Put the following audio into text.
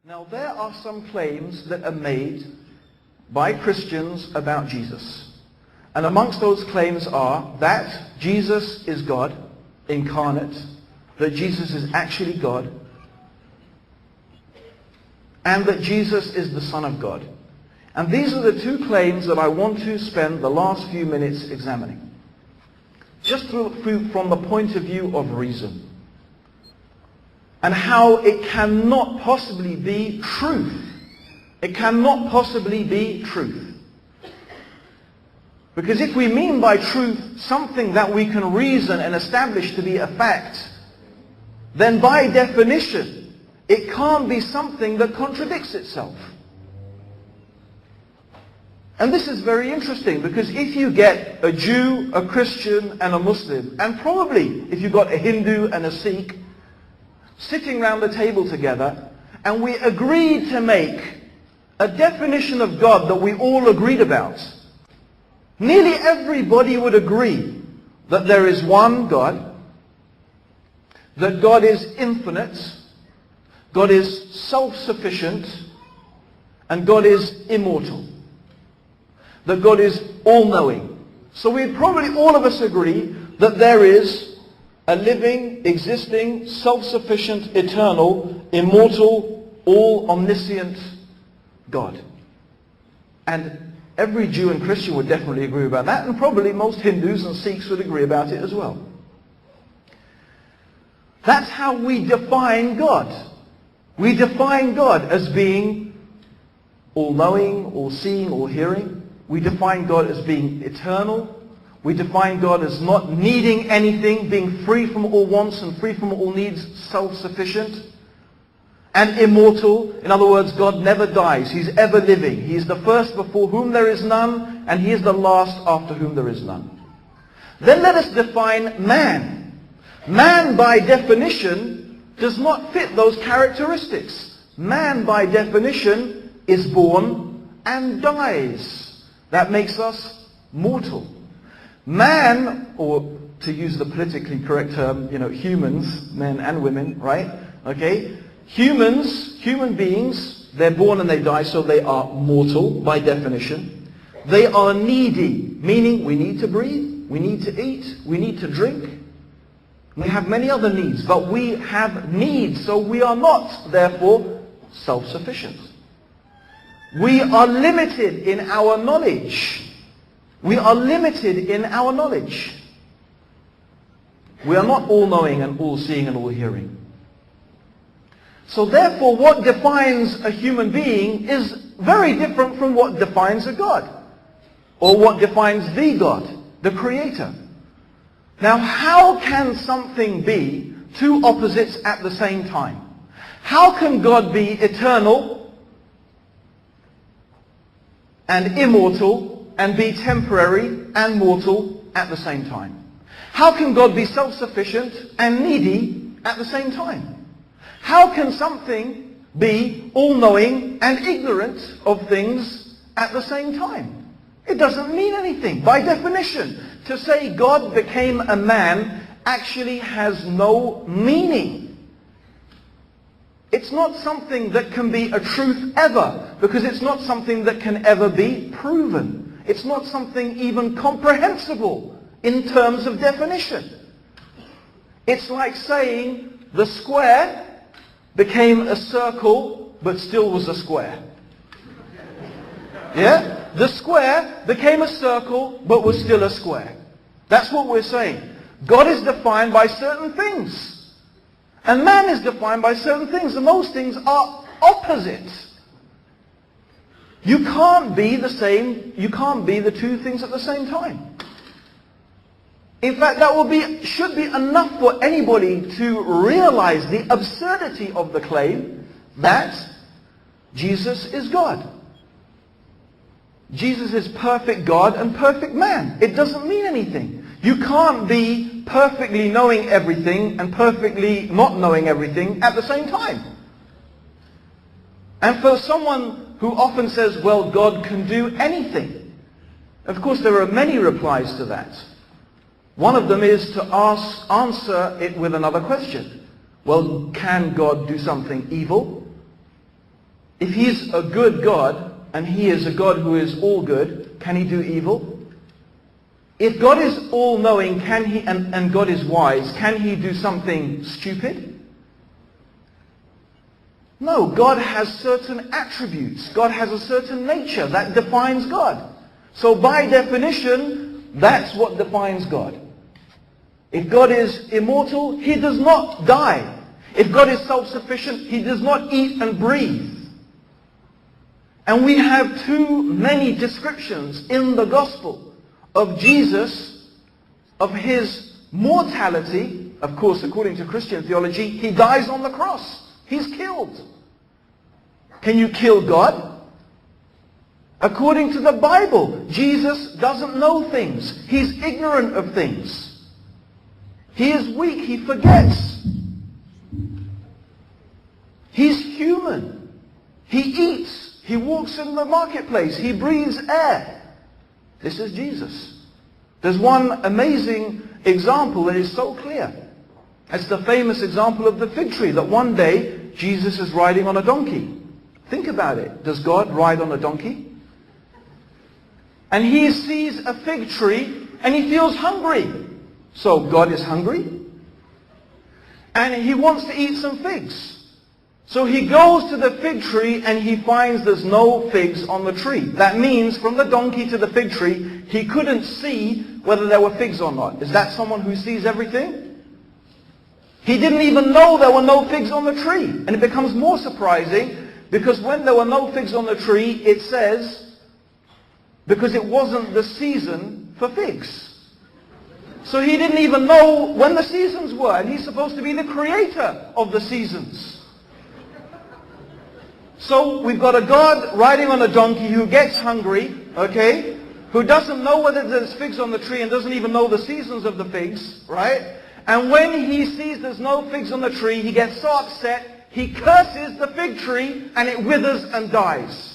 Now, there are some claims that are made by Christians about Jesus. And amongst those claims are that Jesus is God incarnate, that Jesus is actually God, and that Jesus is the Son of God. And these are the two claims that I want to spend the last few minutes examining. Just from the point of view of reason. And how it cannot possibly be truth. It cannot possibly be truth. Because if we mean by truth something that we can reason and establish to be a fact, then by definition, it can't be something that contradicts itself. And this is very interesting, because if you get a Jew, a Christian, and a Muslim, and probably if you got a Hindu and a Sikh, sitting round the table together, and we agreed to make a definition of God that we all agreed about, nearly everybody would agree that there is one God, that God is infinite, God is self-sufficient, and God is immortal. That God is all-knowing. So we'd probably all of us agree that there is a living, existing, self-sufficient, eternal, immortal, all-omniscient God. And every Jew and Christian would definitely agree about that, and probably most Hindus and Sikhs would agree about it as well. That's how we define God. We define God as being all-knowing, all-seeing, all-hearing. We define God as being eternal. We define God as not needing anything, being free from all wants and free from all needs, self-sufficient. And immortal. In other words, God never dies. He's ever living. He is the first before whom there is none, and He is the last after whom there is none. Then let us define man. Man, by definition, does not fit those characteristics. Man, by definition, is born and dies. That makes us mortal. Man, or to use the politically correct term, humans, men and women, right? Okay? Humans, human beings, they're born and they die, so they are mortal by definition. They are needy, meaning we need to breathe, we need to eat, we need to drink. We have many other needs, but we have needs, so we are not, therefore, self-sufficient. We are limited in our knowledge. We are limited in our knowledge. We are not all-knowing and all-seeing and all-hearing. So therefore, what defines a human being is very different from what defines a God. Or what defines the God, the Creator. Now, how can something be two opposites at the same time? How can God be eternal and immortal and be temporary and mortal at the same time? How can God be self-sufficient and needy at the same time? How can something be all-knowing and ignorant of things at the same time? It doesn't mean anything. By definition, to say God became a man actually has no meaning. It's not something that can be a truth ever, because it's not something that can ever be proven. It's not something even comprehensible in terms of definition. It's like saying the square became a circle but still was a square. Yeah? The square became a circle but was still a square. That's what we're saying. God is defined by certain things. And man is defined by certain things. And those things are opposites. You can't be the same, you can't be the two things at the same time. In fact, that should be enough for anybody to realize the absurdity of the claim that Jesus is God. Jesus is perfect God and perfect man. It doesn't mean anything. You can't be perfectly knowing everything and perfectly not knowing everything at the same time. And for someone who often says, well, God can do anything. Of course, there are many replies to that. One of them is to answer it with another question. Well, can God do something evil? if he's a good God, and he is a God who is all good, can he do evil? If God is all-knowing, and God is wise, can he do something stupid? No, God has certain attributes. God has a certain nature that defines God. So by definition, that's what defines God. If God is immortal, he does not die. If God is self-sufficient, he does not eat and breathe. And we have too many descriptions in the gospel of Jesus, of his mortality. Of course, according to Christian theology, he dies on the cross. He's killed. Can you kill God? According to the Bible, Jesus doesn't know things. He's ignorant of things. He is weak. He forgets. He's human. He eats. He walks in the marketplace. He breathes air. This is Jesus. There's one amazing example that is so clear. It's the famous example of the fig tree, that one day Jesus is riding on a donkey. Think about it. Does God ride on a donkey? And he sees a fig tree and he feels hungry. So God is hungry. And he wants to eat some figs. So he goes to the fig tree and he finds there's no figs on the tree. That means from the donkey to the fig tree, he couldn't see whether there were figs or not. Is that someone who sees everything? He didn't even know there were no figs on the tree. And it becomes more surprising because when there were no figs on the tree, it says, because it wasn't the season for figs. So he didn't even know when the seasons were. And he's supposed to be the creator of the seasons. So we've got a God riding on a donkey who gets hungry, okay, who doesn't know whether there's figs on the tree and doesn't even know the seasons of the figs, right? And when he sees there's no figs on the tree, he gets so upset, he curses the fig tree and it withers and dies.